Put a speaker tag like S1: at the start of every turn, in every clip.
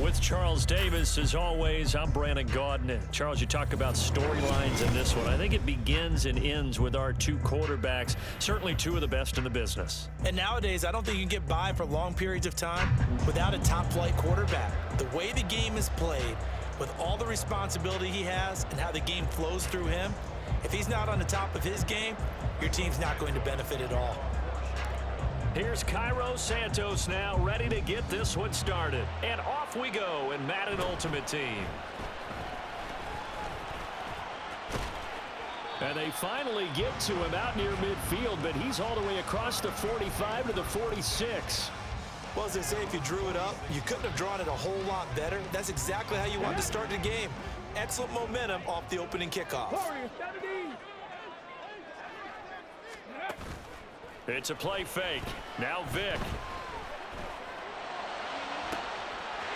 S1: With Charles Davis, as always, I'm Brandon Gaudin. Charles, you talk about storylines in this one. I think it begins and ends with our two quarterbacks, certainly two of the best in the business.
S2: And nowadays, I don't think you can get by for long periods of time without a top-flight quarterback. The way the game is played, with all the responsibility he has and how the game flows through him, if he's not on the top of his game, your team's not going to benefit at all.
S1: Here's Cairo Santos now, ready to get this one started. And off we go in Madden Ultimate Team. And they finally get to him out near midfield, but he's all the way across the 45 to the 46.
S2: Well, as they say, if you drew it up, you couldn't have drawn it a whole lot better. That's exactly how you wanted to start the game. Excellent momentum off the opening kickoff.
S1: It's a play fake. Now Vic.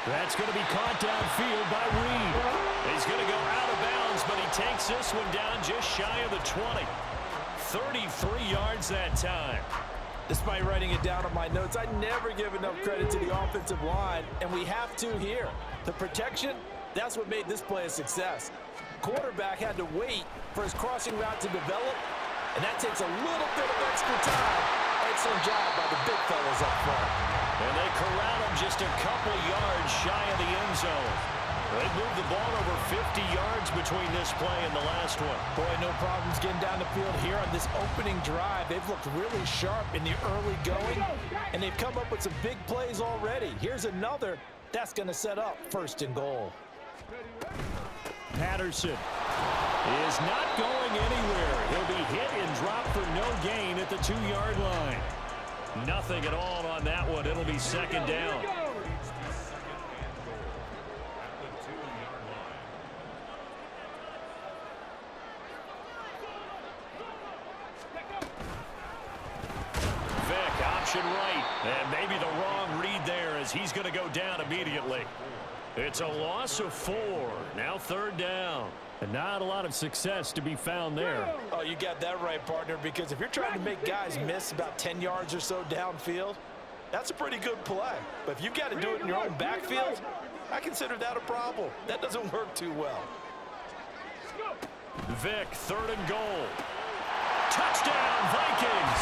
S1: That's going to be caught downfield by Reed. He's going to go out of bounds, but he takes this one down just shy of the 20. 33 yards that time.
S2: Despite writing it down on my notes, I never give enough credit to the offensive line, and we have to here. The protection, that's what made this play a success. Quarterback had to wait for his crossing route to develop, and that takes a little bit of extra time. Excellent job by the big fellas up front.
S1: And they corral him just a couple yards shy of the end zone. They moved the ball over 50 yards between this play and the last one.
S2: Boy, no problems getting down the field here on this opening drive. They've looked really sharp in the early going, and they've come up with some big plays already. Here's another that's going to set up 1st and goal.
S1: Patterson is not going anywhere. He'll be hit and dropped for no gain at the 2-yard line. Nothing at all on that one. It'll be 2nd down. Vic, option right. And maybe the wrong read there as he's going to go down immediately. It's a loss of 4. Now 3rd down. And not a lot of success to be found there.
S2: Oh, you got that right, partner, because if you're trying to make guys miss about 10 yards or so downfield, that's a pretty good play. But if you've got to do it in your own backfield, I consider that a problem. That doesn't work too well.
S1: Vic, 3rd and goal. Touchdown, Vikings!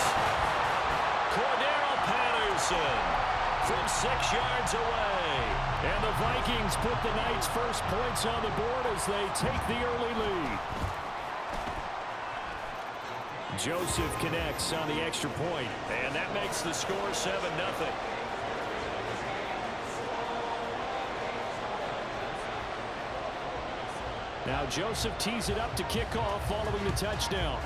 S1: Cordero Patterson from 6 yards away. And the Vikings put the Knights' first points on the board as they take the early lead. Joseph connects on the extra point, and that makes the score 7-0. Now Joseph tees it up to kick off following the touchdown.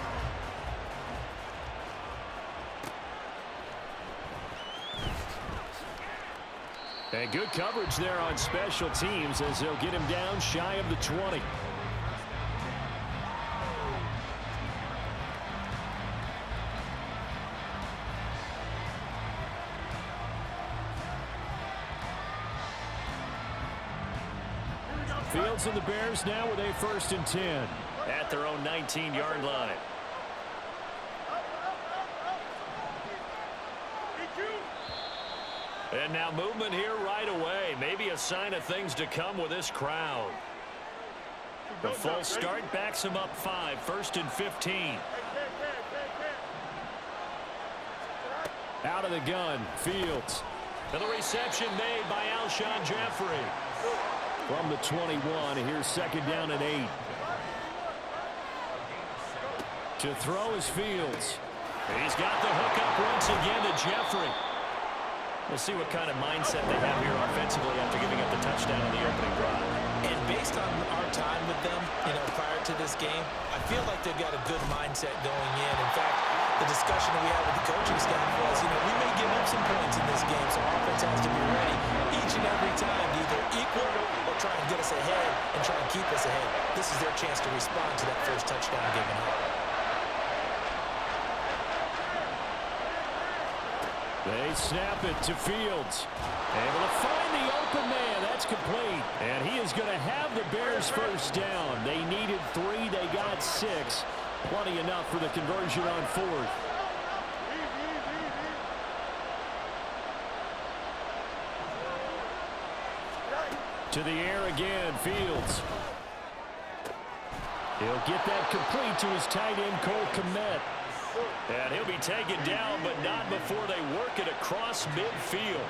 S1: And good coverage there on special teams as they'll get him down shy of the 20. Fields and the Bears now with a 1st and 10 at their own 19-yard line. And now movement here right away. Maybe a sign of things to come with this crowd. The false start backs him up 5, 1st and 15. Out of the gun, Fields. And the reception made by Alshon Jeffrey. From the 21, here's 2nd down and 8. To throw is Fields. He's got the hook up once again to Jeffrey. We'll see what kind of mindset they have here offensively after giving up the touchdown in the opening drive.
S2: And based on our time with them, prior to this game, I feel like they've got a good mindset going in. In fact, the discussion that we had with the coaching staff was, we may give up some points in this game, so offense has to be ready each and every time to either equal or try and get us ahead and try and keep us ahead. This is their chance to respond to that first touchdown given up.
S1: They snap it to Fields. Able to find the open man. That's complete. And he is going to have the Bears first down. They needed 3. They got 6. Plenty enough for the conversion on 4th. To the air again, Fields. He'll get that complete to his tight end, couldnt. And he'll be taken down, but not before they work it across midfield.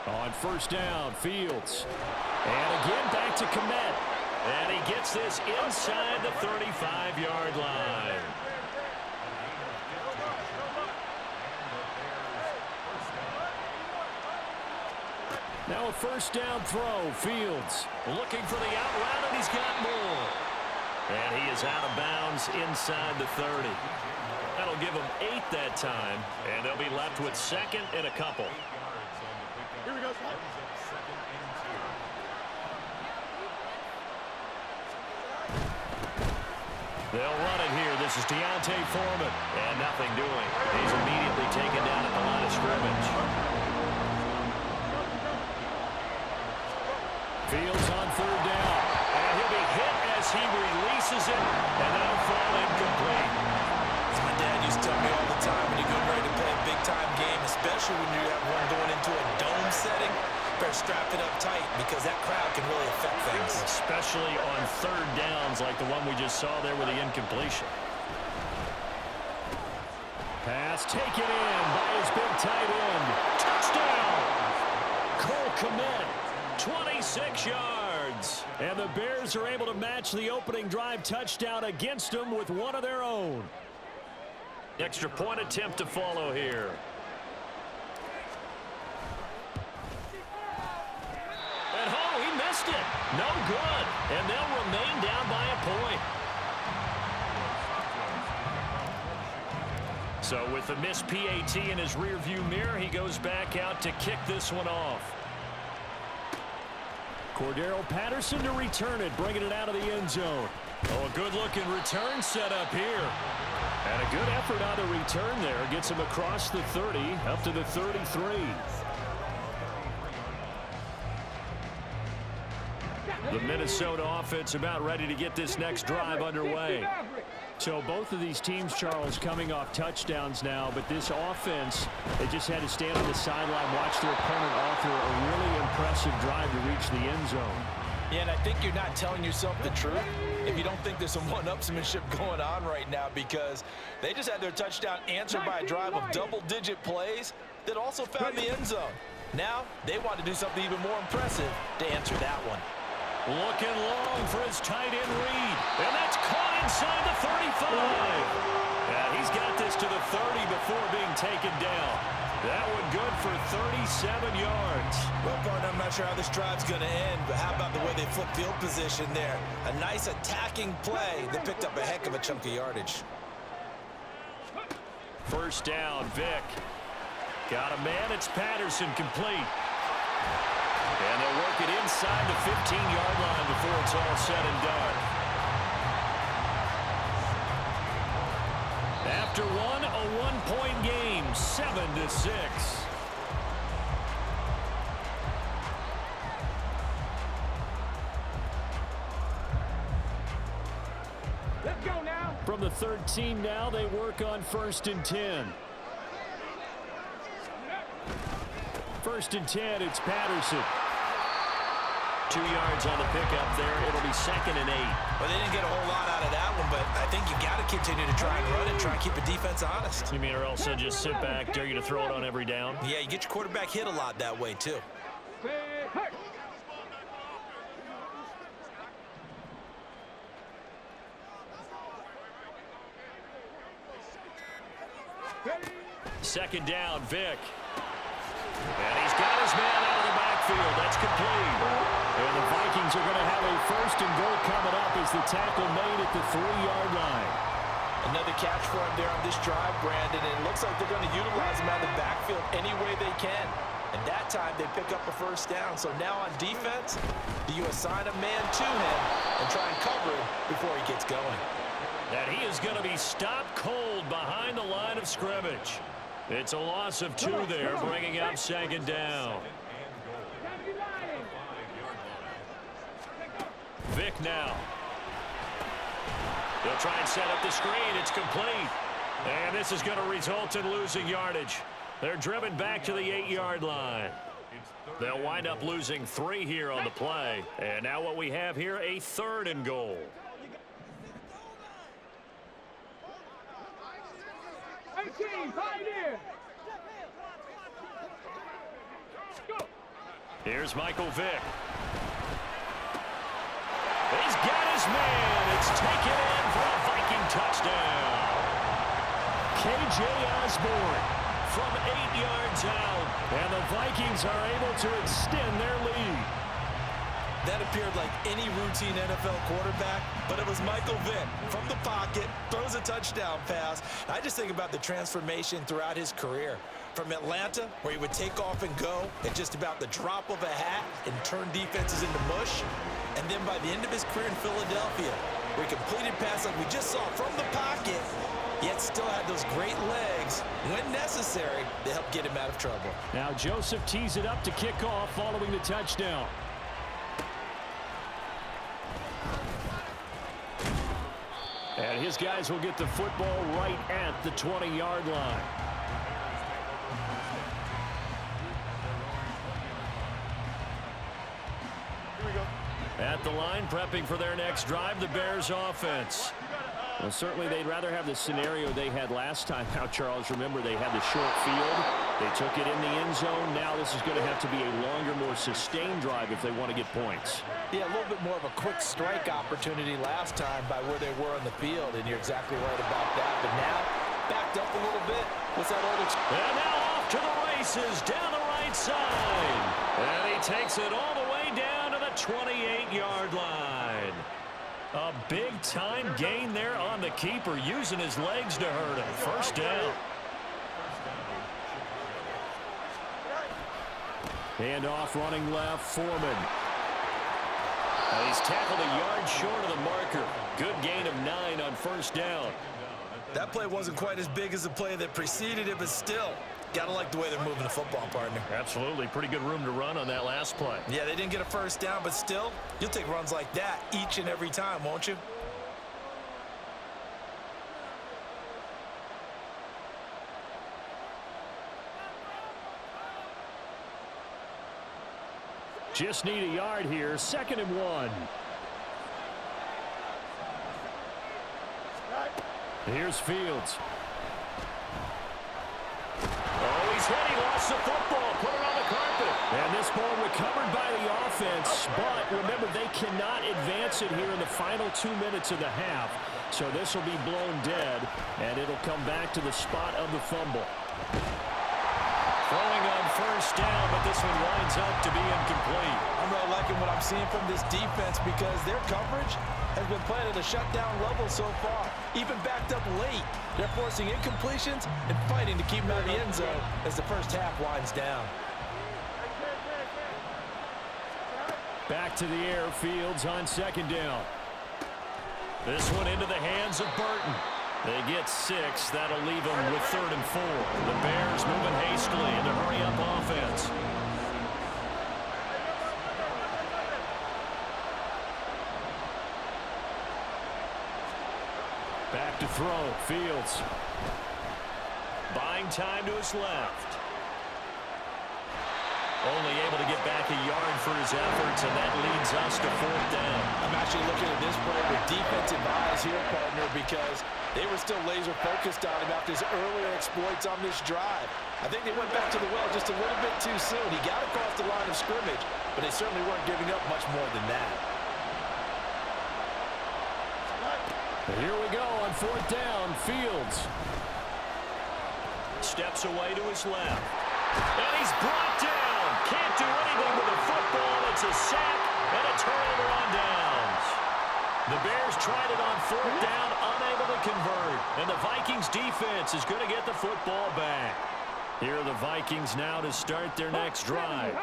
S1: On first down, Fields. And again, back to couldnt. And he gets this inside the 35-yard line. Now a first down throw. Fields looking for the out route, and he's got more. And he is out of bounds inside the 30. That'll give him 8 that time, and they'll be left with second and a couple.
S3: Here we go.
S1: They'll run it here. This is Deontay Foreman. And nothing doing. He's immediately taken down at the line of scrimmage. Fields on third down. And he'll be hit as he releases it. And that'll fall incomplete.
S2: As my dad used to tell me all the time, when you're getting ready to play a big-time game, especially when you have one going into a dome setting, better strap it up tight because that crowd can really affect things.
S1: Especially on third downs like the one we just saw there with the incompletion. Pass taken in by his big tight end. Touchdown! couldnt, 26 yards. And the Bears are able to match the opening drive touchdown against them with one of their own. Extra point attempt to follow here. No good, and they'll remain down by a point. So with the missed PAT in his rearview mirror, he goes back out to kick this one off. Cordero Patterson to return it, bringing it out of the end zone. Oh, a good-looking return set up here. And a good effort on the return there. Gets him across the 30, up to the 33. The Minnesota offense about ready to get this next drive underway. So both of these teams, Charles, coming off touchdowns now, but this offense, they just had to stand on the sideline, watch their opponent author a really impressive drive to reach the end zone.
S2: Yeah, and I think you're not telling yourself the truth if you don't think there's some one-upsmanship going on right now, because they just had their touchdown answered by a drive of double-digit plays that also found the end zone. Now they want to do something even more impressive to answer that one.
S1: Looking long for his tight end read. And that's caught inside the 35. Yeah, he's got this to the 30 before being taken down. That one good for 37 yards.
S2: Well, partner, I'm not sure how this drive's going to end, but how about the way they flip field position there? A nice attacking play that picked up a heck of a chunk of yardage.
S1: First down, Vick. Got a man, it's Patterson, complete. And they'll work it inside the 15-yard line before it's all said and done. After one, a one-point game, 7-6.
S3: Let's go now.
S1: From the 13 now, they work on 1st and 10. 1st and 10, it's Patterson. 2 yards on the pickup there. It'll be 2nd and 8.
S2: Well, they didn't get a whole lot out of that one, but I think you got to continue to try and run and try and keep the defense honest.
S1: You mean or else they'll just sit back, dare you to throw it on every down?
S2: Yeah, you get your quarterback hit a lot that way, too.
S1: Second down, Vick. And he's got his man out of the backfield. That's complete. And the Vikings are going to have a 1st and goal coming up as the tackle made at the 3-yard line.
S2: Another catch for him there on this drive, Brandon, and it looks like they're going to utilize him out of the backfield any way they can. And that time they pick up a 1st down. So now on defense, do you assign a man to him and try and cover him before he gets going?
S1: And he is going to be stopped cold behind the line of scrimmage. It's a loss of 2 there, bringing up 2nd down. Vic now. They'll try and set up the screen. It's complete. And this is going to result in losing yardage. They're driven back to the 8-yard line. They'll wind up losing 3 here on the play. And now what we have here, a 3rd and goal. Here's Michael Vick. He's got his man. It's taken in for a Viking touchdown. K.J. Osborne from 8 yards out. And the Vikings are able to extend their lead.
S2: That appeared like any routine NFL quarterback, but it was Michael Vick from the pocket, throws a touchdown pass. I just think about the transformation throughout his career. From Atlanta, where he would take off and go at just about the drop of a hat and turn defenses into mush. And then by the end of his career in Philadelphia, where he completed passes like we just saw from the pocket, yet still had those great legs when necessary to help get him out of trouble.
S1: Now Joseph tees it up to kick off following the touchdown. And his guys will get the football right at the 20-yard line.
S3: Here we go.
S1: At the line, prepping for their next drive, the Bears offense. Well, certainly they'd rather have the scenario they had last time out, Charles. Remember, they had the short field. They took it in the end zone. Now this is going to have to be a longer, more sustained drive if they want to get points.
S2: Yeah, a little bit more of a quick strike opportunity last time by where they were on the field, and you're exactly right about that. But now, backed up a little bit. What's that old
S1: And now off to the races down the right side. And he takes it all the way down to the 28-yard line. A big-time gain there on the keeper, using his legs to hurt him. First down. Hand off, running left, Foreman. He's tackled a yard short of the marker. Good gain of 9 on first down.
S2: That play wasn't quite as big as the play that preceded it, but still, gotta like the way they're moving the football, partner.
S1: Absolutely. Pretty good room to run on that last play.
S2: Yeah, they didn't get a first down, but still, you'll take runs like that each and every time, won't you?
S1: Just need a yard here. 2nd and 1. Here's Fields. Oh, he's hit. He lost the football. Put it on the carpet. And this ball recovered by the offense. But remember, they cannot advance it here in the final 2 minutes of the half. So this will be blown dead. And it'll come back to the spot of the fumble. Throwing on first down, but this one winds up to be incomplete.
S2: I'm really liking what I'm seeing from this defense because their coverage has been playing at a shutdown level so far. Even backed up late, they're forcing incompletions and fighting to keep them out of the end zone as the first half winds down.
S1: Back to the air, Fields on 2nd down. This one into the hands of Burton. They get 6. That'll leave them with 3rd and 4. The Bears moving hastily into hurry-up offense. Back to throw. Fields. Buying time to his left. Only able to get back a yard for his efforts, and that leads us to 4th down.
S2: I'm actually looking at this play with defensive eyes here, partner, because they were still laser-focused on him after his earlier exploits on this drive. I think they went back to the well just a little bit too soon. He got across the line of scrimmage, but they certainly weren't giving up much more than that.
S1: Here we go on 4th down. Fields steps away to his left. And he's brought down. Can't do anything with the football. It's a sack and a turnover on downs. The Bears tried it on 4th down, unable to convert. And the Vikings defense is going to get the football back. Here are the Vikings now to start their next drive.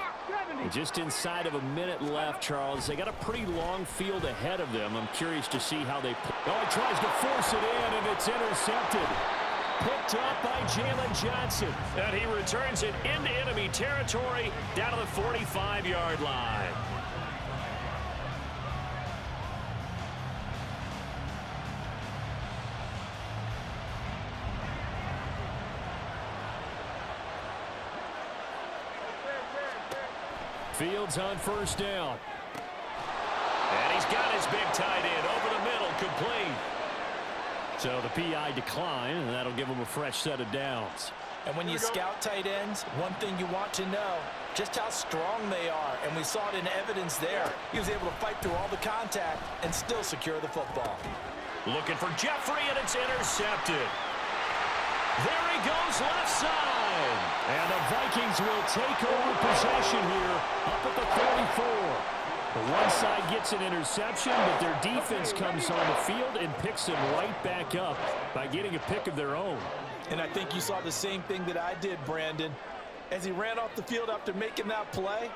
S1: Just inside of a minute left, Charles. They got a pretty long field ahead of them. I'm curious to see how they... Oh, he tries to force it in, and it's intercepted. Picked up by Jalen Johnson. And he returns it into enemy territory down to the 45-yard line. Fields on first down. And he's got his big tight end over the middle, complete. So the PI decline, and that'll give him a fresh set of downs.
S2: And when you scout tight ends, one thing you want to know, just how strong they are. And we saw it in evidence there. He was able to fight through all the contact and still secure the football.
S1: Looking for Jeffrey, and it's intercepted. There he goes, left side. And the Vikings will take over possession here up at the 34. The one side gets an interception, but their defense comes on the field and picks them right back up by getting a pick of their own.
S2: And I think you saw the same thing that I did, Brandon. As he ran off the field after making that play,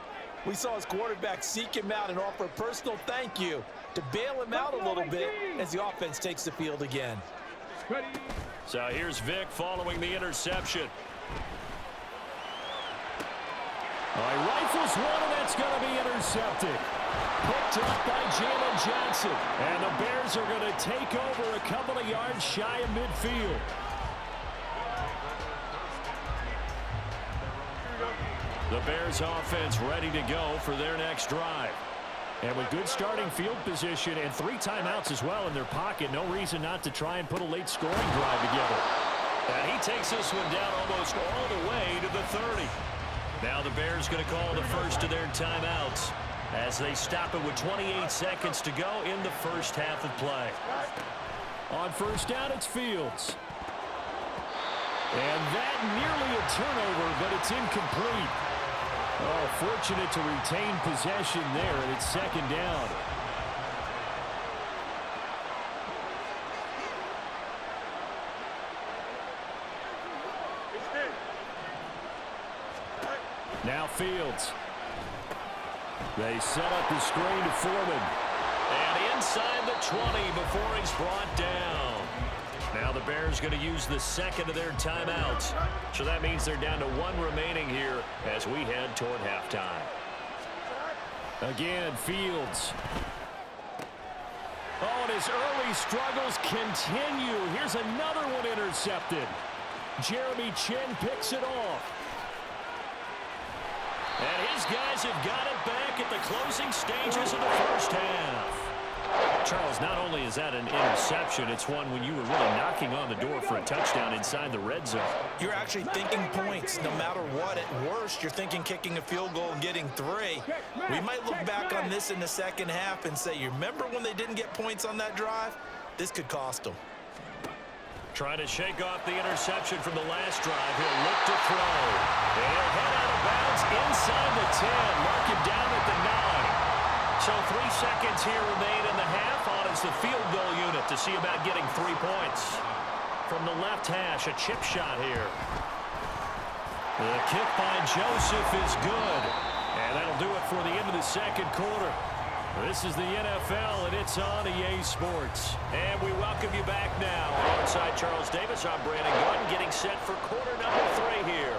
S2: we saw his quarterback seek him out and offer a personal thank you to bail him out a little bit as the offense takes the field again.
S1: So here's Vic following the interception. He rifles one, and that's going to be intercepted. Picked up by Jalen Johnson. And the Bears are going to take over a couple of yards shy of midfield. The Bears offense ready to go for their next drive. And with good starting field position and 3 timeouts as well in their pocket, no reason not to try and put a late scoring drive together. And he takes this one down almost all the way to the 30. Now the Bears going to call the first of their timeouts as they stop it with 28 seconds to go in the first half of play. On first down, it's Fields. And that nearly a turnover, but it's incomplete. Oh, fortunate to retain possession there, and it's second down. Now Fields. They set up the screen to Foreman. And inside the 20 before he's brought down. Now the Bears going to use the second of their timeouts. So that means they're down to 1 remaining here as we head toward halftime. Again, Fields. Oh, and his early struggles continue. Here's another one intercepted. Jeremy Chin picks it off. And his guys have got it back at the closing stages of the first half. Charles, not only is that an interception, it's one when you were really knocking on the door for a touchdown inside the red zone.
S2: You're actually thinking points no matter what. At worst, you're thinking kicking a field goal and getting 3. We might look back on this in the second half and say, you remember when they didn't get points on that drive? This could cost them.
S1: Trying to shake off the interception from the last drive. He'll look to throw. And he'll head out of bounds inside the 10. Mark him down at the 9. So 3 seconds here remain in the half. On is the field goal unit to see about getting 3 points. From the left hash, a chip shot here. The kick by Joseph is good. And that'll do it for the end of the second quarter. This is the NFL, and it's on EA Sports. And we welcome you back now. Alongside Charles Davis, I'm Brandon Gunn, getting set for quarter number 3 here.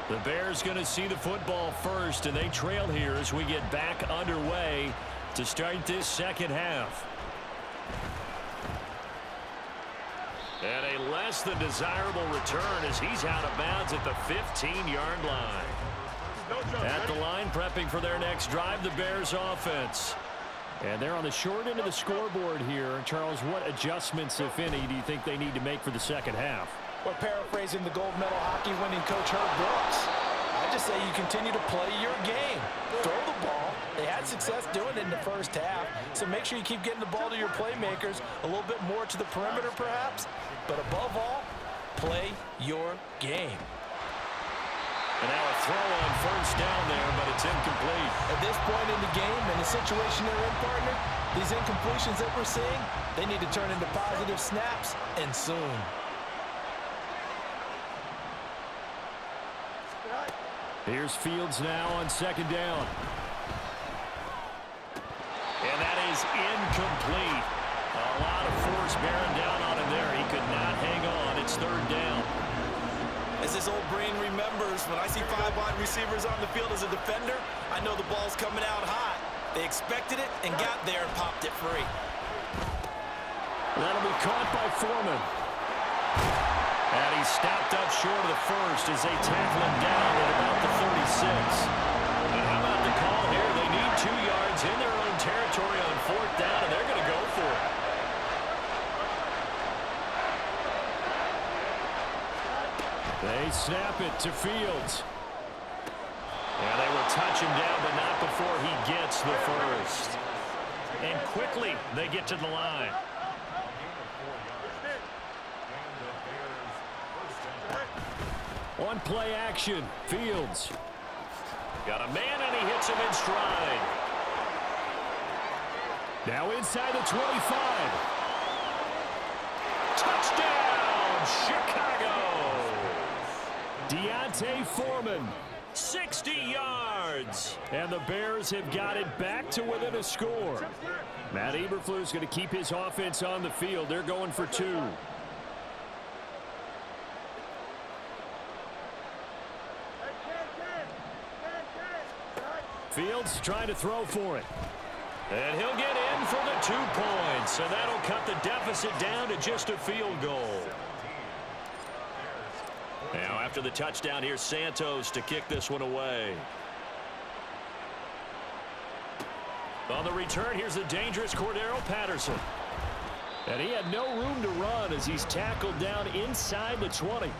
S1: The Bears going to see the football first, and they trail here as we get back underway to start this second half. And a less than desirable return as he's out of bounds at the 15-yard line. At the line, prepping for their next drive, the Bears offense. And they're on the short end of the scoreboard here. Charles, what adjustments, if any, do you think they need to make for the second half?
S2: Well, paraphrasing the gold medal hockey winning coach Herb Brooks, I just say you continue to play your game. Throw the ball. They had success doing it in the first half, so make sure you keep getting the ball to your playmakers, a little bit more to the perimeter perhaps, but above all, play your game.
S1: And now a throw on first down there, but it's incomplete.
S2: At this point in the game and the situation they're in, partner, these incompletions that we're seeing, they need to turn into positive snaps, and soon.
S1: Here's Fields now on second down. And that is incomplete. A lot of force bearing down on him there. He could not hang on. It's third down.
S2: As his old brain remembers, when I see 5 wide receivers on the field as a defender, I know the ball's coming out hot. They expected it and got there and popped it free.
S1: That'll be caught by Foreman. And he's stopped up short of the first as they tackle him down at about the 36. And how about the call here? They need 2 yards in their own territory on 4th down, and they're going to go for it. They snap it to Fields. Yeah, they will touch him down, but not before he gets the first. And quickly, they get to the line. On play action, Fields. Got a man, and he hits him in stride. Now inside the 25. Touchdown, Chicago! Deontay Foreman, 60 yards. And the Bears have got it back to within a score. Matt Eberflus is going to keep his offense on the field. They're going for 2. Fields trying to throw for it. And he'll get in for the 2 points. And that'll cut the deficit down to just a field goal. Now after the touchdown, here's Santos to kick this one away. On the return, here's the dangerous Cordero Patterson. And he had no room to run as he's tackled down inside the 20.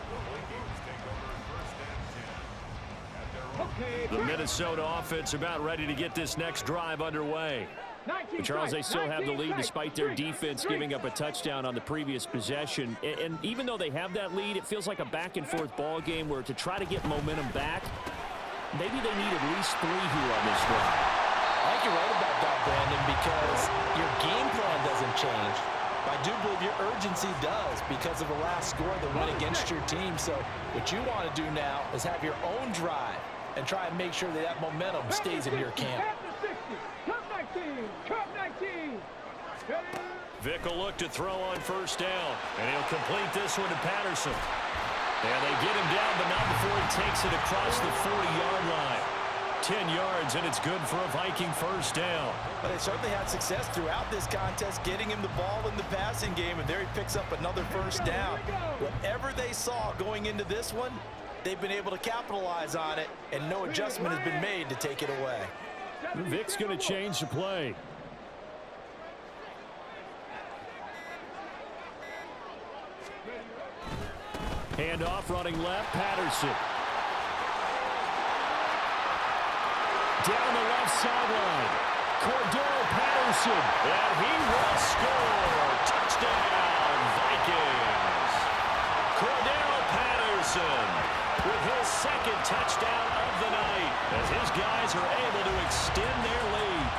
S1: The Minnesota offense about ready to get this next drive underway. But Charles, they still have the lead despite their defense giving up a touchdown on the previous possession. And even though they have that lead, it feels like a back-and-forth ball game where to try to get momentum back, maybe they need at least 3 here on this drive.
S2: I think you're right about that, Brandon, because your game plan doesn't change. I do believe your urgency does because of the last score that went against your team. So what you want to do now is have your own drive and try and make sure that that momentum stays in your camp.
S1: Vick will look to throw on 1st down, and he'll complete this one to Patterson. And they get him down, but not before he takes it across the 40-yard line. 10 yards, and it's good for a Viking 1st down.
S2: But they certainly had success throughout this contest, getting him the ball in the passing game, and there he picks up another 1st down. Whatever they saw going into this one, they've been able to capitalize on it, and no adjustment has been made to take it away.
S1: Vick's going to change the play. Handoff running left, Patterson. Down the left sideline. Cordero Patterson. And he will score. Touchdown, Vikings. Cordero Patterson with his 2nd touchdown of the night as his guys are able to extend their lead.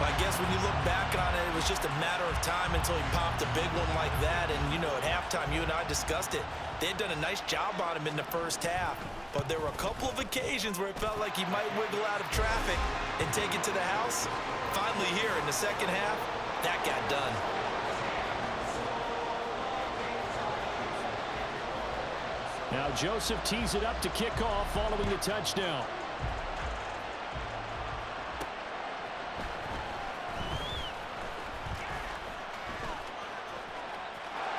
S2: I guess when you look back on it, it was just a matter of time until he popped a big one like that. And, you know, at halftime, you and I discussed it. They had done a nice job on him in the 1st half. But there were a couple of occasions where it felt like he might wiggle out of traffic and take it to the house. Finally here in the 2nd half, that got done.
S1: Now Joseph tees it up to kick off following the touchdown.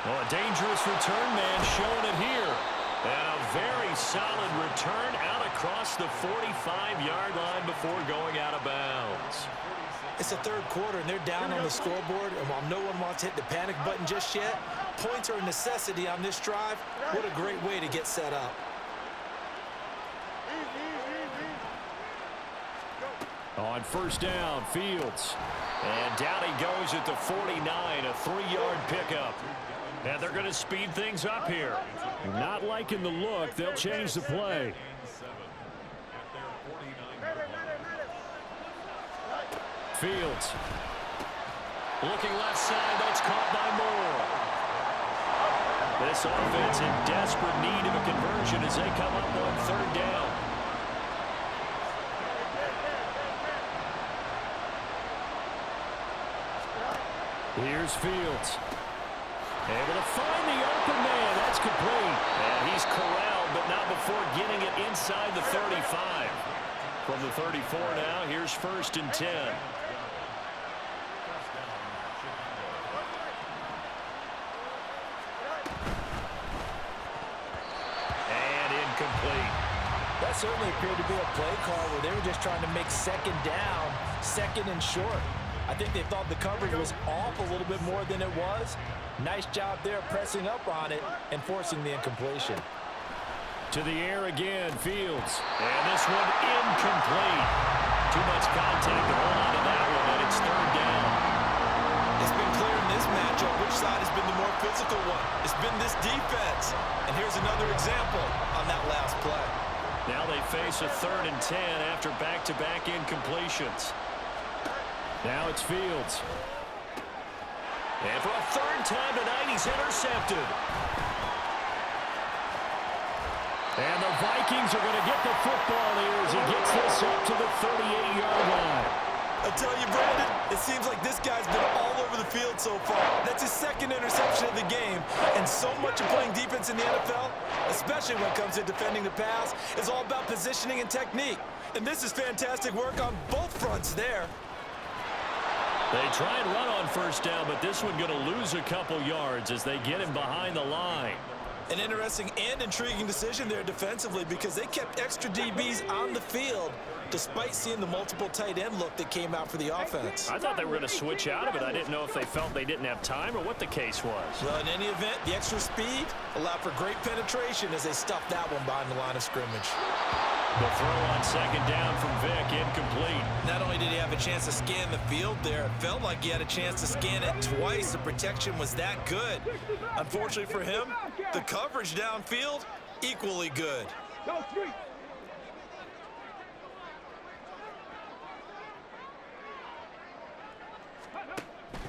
S1: Well, a dangerous return man showing it here. And a very solid return out across the 45-yard line before going out of bounds.
S2: It's the 3rd quarter, and they're down on the scoreboard. And while no one wants to hit the panic button just yet, points are a necessity on this drive. What a great way to get set up.
S1: On 1st down, Fields. And down he goes at the 49, a 3-yard pickup. And they're going to speed things up here. Not liking the look. They'll change the play. Fields. Looking left side. That's caught by Moore. This offense in desperate need of a conversion as they come up on 3rd down. Here's Fields. Able to find the open man. That's complete. And he's corralled, but not before getting it inside the 35. From the 34 now, here's 1st and 10. And incomplete.
S2: That certainly appeared to be a play call where they were just trying to make 2nd down, 2nd and short. I think they thought the coverage was off a little bit more than it was. Nice job there pressing up on it and forcing the incompletion.
S1: To the air again, Fields. And this one incomplete. Too much contact to hold on to that one, and it's 3rd down.
S2: It's been clear in this matchup which side has been the more physical one. It's been this defense. And here's another example on that last play.
S1: Now they face a 3rd and 10 after back-to-back incompletions. Now it's Fields. And for a 3rd time tonight, he's intercepted. And the Vikings are going to get the football here as he gets this up to the 38-yard line.
S2: I tell you, Brandon, it seems like this guy's been all over the field so far. That's his 2nd interception of the game. And so much of playing defense in the NFL, especially when it comes to defending the pass, is all about positioning and technique. And this is fantastic work on both fronts there.
S1: They try and run on 1st down, but this one going to lose a couple yards as they get him behind the line.
S2: An interesting and intriguing decision there defensively because they kept extra DBs on the field despite seeing the multiple tight end look that came out for the offense.
S1: I thought they were going to switch out of it. I didn't know if they felt they didn't have time or what the case was.
S2: Well, in any event, the extra speed allowed for great penetration as they stuffed that one behind the line of scrimmage.
S1: The throw on 2nd down from Vick, incomplete.
S2: Not only did he have a chance to scan the field there, it felt like he had a chance to scan it twice. The protection was that good. Unfortunately for him, the coverage downfield, equally good.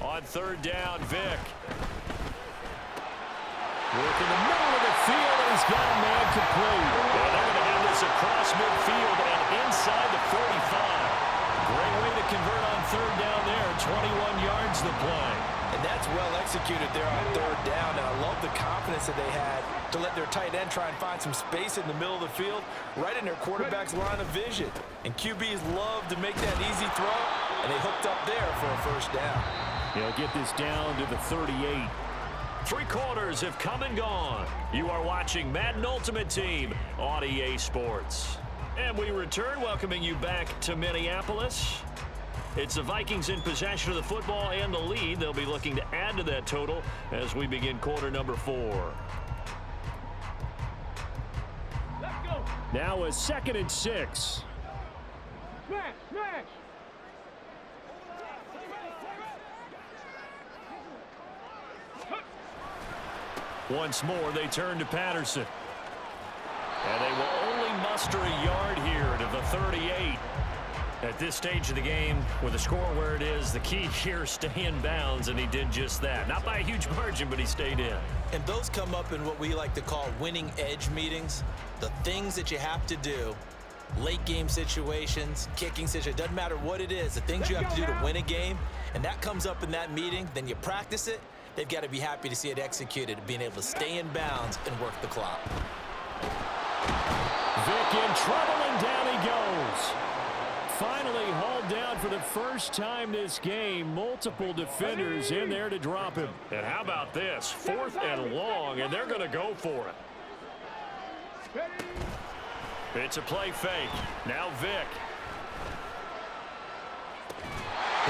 S1: On 3rd down, Vick. Work in the middle of the field, and he's got a man complete. And they're going to have this across midfield and inside the 45. Great way to convert on 3rd down there. 21 yards the play.
S2: And that's well executed there on 3rd down. And I love the confidence that they had to let their tight end try and find some space in the middle of the field, right in their quarterback's line of vision. And QBs love to make that easy throw, and they hooked up there for a 1st down.
S1: He'll get this down to the 38. 3 quarters have come and gone. You are watching Madden Ultimate Team on EA Sports. And we return, welcoming you back to Minneapolis. It's the Vikings in possession of the football and the lead. They'll be looking to add to that total as we begin quarter number 4.
S3: Let's go.
S1: Now a 2nd and 6.
S3: Smash, smash.
S1: Once more, they turn to Patterson. And they will only muster a yard here to the 38. At this stage of the game, with the score where it is, the key here is stay in bounds, and he did just that. Not by a huge margin, but he stayed in.
S2: And those come up in what we like to call winning edge meetings. The things that you have to do, late game situations, kicking situations, doesn't matter what it is, the things you have to do to win a game, and that comes up in that meeting, then you practice it. They've got to be happy to see it executed, being able to stay in bounds and work the clock.
S1: Vick in trouble, and down he goes. Finally hauled down for the first time this game. Multiple defenders in there to drop him. And how about this? 4th and long, and they're going to go for it. It's a play fake. Now Vick.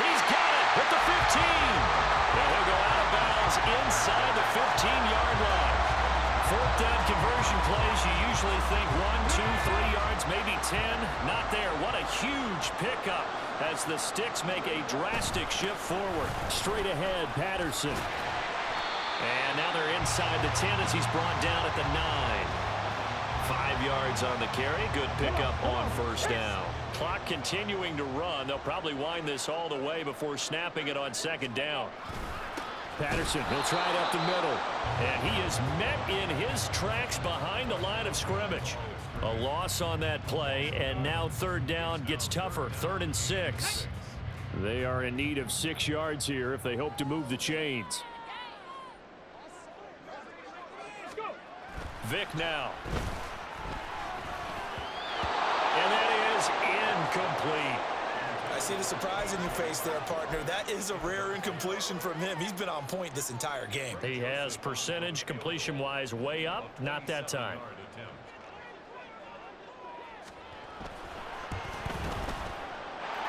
S1: He's got it at the 15. And he'll go out of bounds inside the 15-yard line. 4th down conversion plays, you usually think 1, 2, 3 yards, maybe 10. Not there. What a huge pickup as the Sticks make a drastic shift forward. Straight ahead, Patterson. And now they're inside the 10 as he's brought down at the 9. 5 yards on the carry. Good pickup on 1st down. Clock continuing to run. They'll probably wind this all the way before snapping it on 2nd down. Patterson, he'll try it up the middle. And he is met in his tracks behind the line of scrimmage. A loss on that play, and now 3rd down gets tougher. 3rd and 6. They are in need of 6 yards here if they hope to move the chains. Vic now. And that is incomplete.
S2: I see the surprise in your face there, partner. That is a rare incompletion from him. He's been on point this entire game.
S1: He has percentage completion-wise way up. Not that time.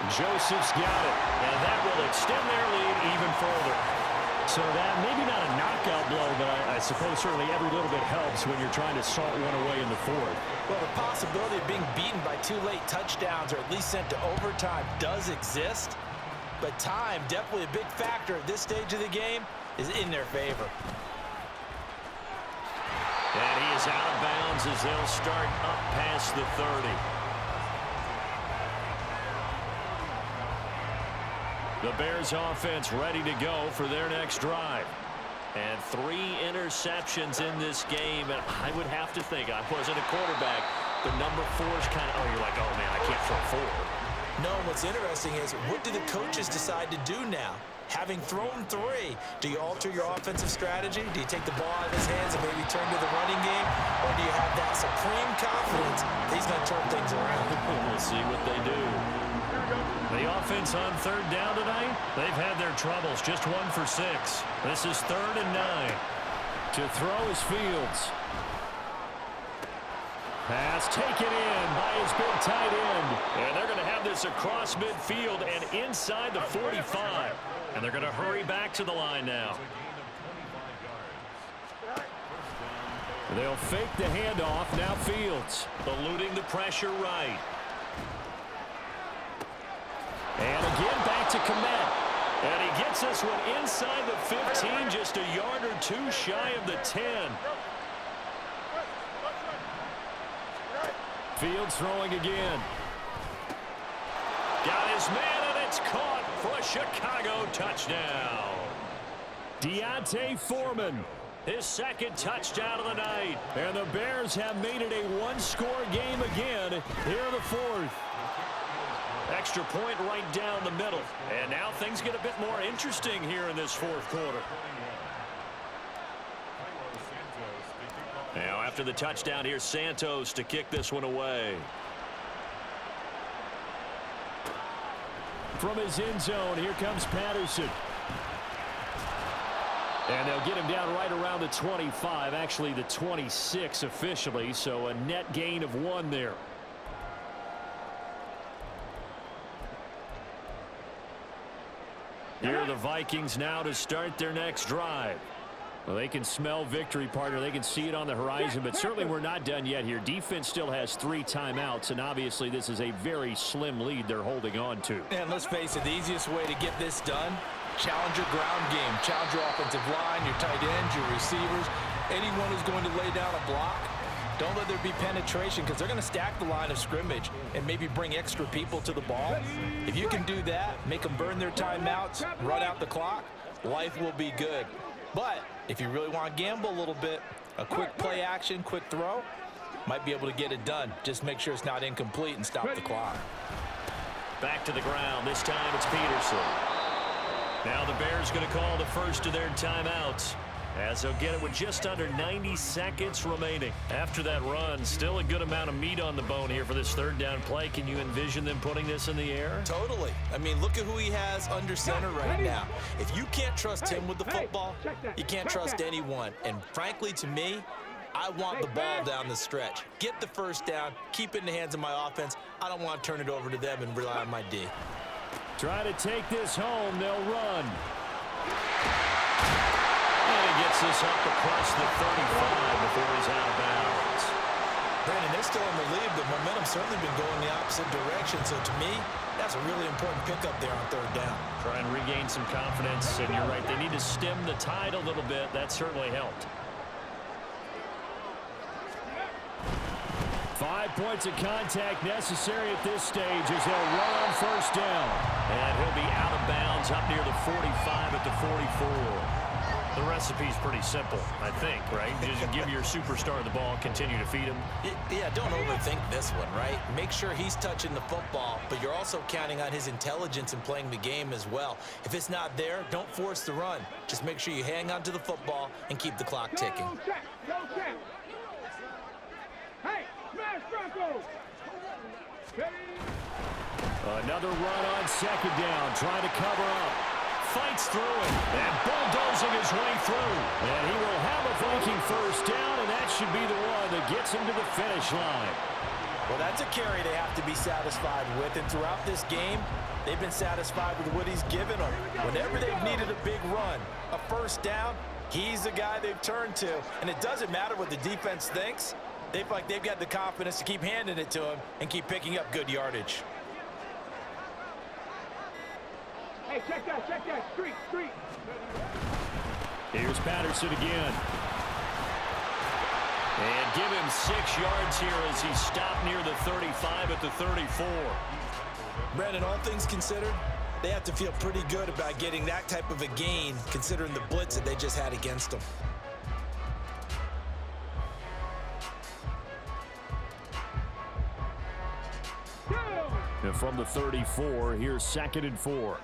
S1: Joseph's got it, and that will extend their lead even further. So that maybe not a knockout blow, but I suppose certainly every little bit helps when you're trying to salt one away in the fourth.
S2: Well, the possibility of being beaten by 2 late touchdowns or at least sent to overtime does exist, but time, definitely a big factor at this stage of the game, is in their favor.
S1: And he is out of bounds as they'll start up past the 30. The Bears offense ready to go for their next drive. And 3 interceptions in this game. And I would have to think, I wasn't a quarterback, but number 4 is kind of, oh, you're like, oh, man, I can't throw 4.
S2: No, what's interesting is, what do the coaches decide to do now? Having thrown 3, do you alter your offensive strategy? Do you take the ball out of his hands and maybe turn to the running game? Or do you have that supreme confidence that he's going to turn things around?
S1: We'll see what they do. The offense on 3rd down tonight, they've had their troubles. Just 1 for 6. This is 3rd and 9. To throw is Fields. Pass taken in by his big tight end. And they're going to have this across midfield and inside the 45. And they're going to hurry back to the line now. They'll fake the handoff. Now Fields eluding the pressure right. And again back to Couldn't. And he gets this one inside the 15, just a yard or 2 shy of the 10. Fields throwing again. Got his man, and it's caught for a Chicago touchdown. Deontay Foreman, his 2nd touchdown of the night. And the Bears have made it a 1-score game again here in the 4th. Extra point right down the middle. And now things get a bit more interesting here in this 4th quarter. Now after the touchdown, here's Santos to kick this one away. From his end zone, here comes Patterson. And they'll get him down right around the 25, actually the 26 officially, so a net gain of 1 there. Here are the Vikings now to start their next drive. Well, they can smell victory, partner. They can see it on the horizon, but certainly we're not done yet here. Defense still has 3 timeouts, and obviously this is a very slim lead they're holding on to.
S2: And let's face it, the easiest way to get this done, challenge your ground game. Challenge your offensive line, your tight ends, your receivers, anyone who's going to lay down a block. Don't let there be penetration, because they're going to stack the line of scrimmage and maybe bring extra people to the ball. If you can do that, make them burn their timeouts, run out the clock, life will be good. But if you really want to gamble a little bit, a quick play action, quick throw, might be able to get it done. Just make sure it's not incomplete and stop the clock.
S1: Back to the ground. This time it's Peterson. Now the Bears going to call the first of their timeouts, as they'll get it with just under 90 seconds remaining. After that run, still a good amount of meat on the bone here for this 3rd down play. Can you envision them putting this in the air?
S2: Totally. I mean, look at who he has under center right now. If you can't trust him with the football, you can't trust anyone. And frankly, to me, I want the ball down the stretch. Get the 1st down, keep it in the hands of my offense. I don't want to turn it over to them and rely on my D.
S1: Try to take this home. They'll run. And he gets this up across the 35 before he's out of bounds.
S2: Brandon, they're still in the lead, but momentum's certainly been going the opposite direction. So to me, that's a really important pickup there on 3rd down. Try
S1: and regain some confidence, and you're right. They need to stem the tide a little bit. That certainly helped. 5 points of contact necessary at this stage as they'll run on 1st down. And he'll be out of bounds up near the 45 at the 44. The recipe's pretty simple, I think, right? Just give your superstar the ball, continue to feed him.
S2: Yeah, don't overthink this one, right? Make sure he's touching the football, but you're also counting on his intelligence in playing the game as well. If it's not there, don't force the run. Just make sure you hang on to the football and keep the clock ticking.
S3: go. Ready?
S1: Another run on second down, trying to cover up. Fights through it, and bulldozing his way through. And he will have a Viking first down, and that should be the one that gets him to the finish line.
S2: Well, that's a carry they have to be satisfied with, and throughout this game, they've been satisfied with what he's given them. Whenever they've needed a big run, a first down, he's the guy they've turned to. And it doesn't matter what the defense thinks. They feel like they've got the confidence to keep handing it to him and keep picking up good yardage.
S3: Hey, check that. Street.
S1: Here's Patterson again. And give him 6 yards here as he stopped near the 35 at the 34.
S2: Brandon, all things considered, they have to feel pretty good about getting that type of a gain, considering the blitz that they just had against them.
S1: And from the 34, here's 2nd and 4.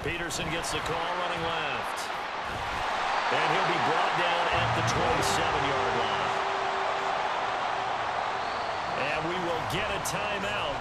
S1: Peterson gets the call running left. And he'll be brought down at the 27-yard line. And we will get a timeout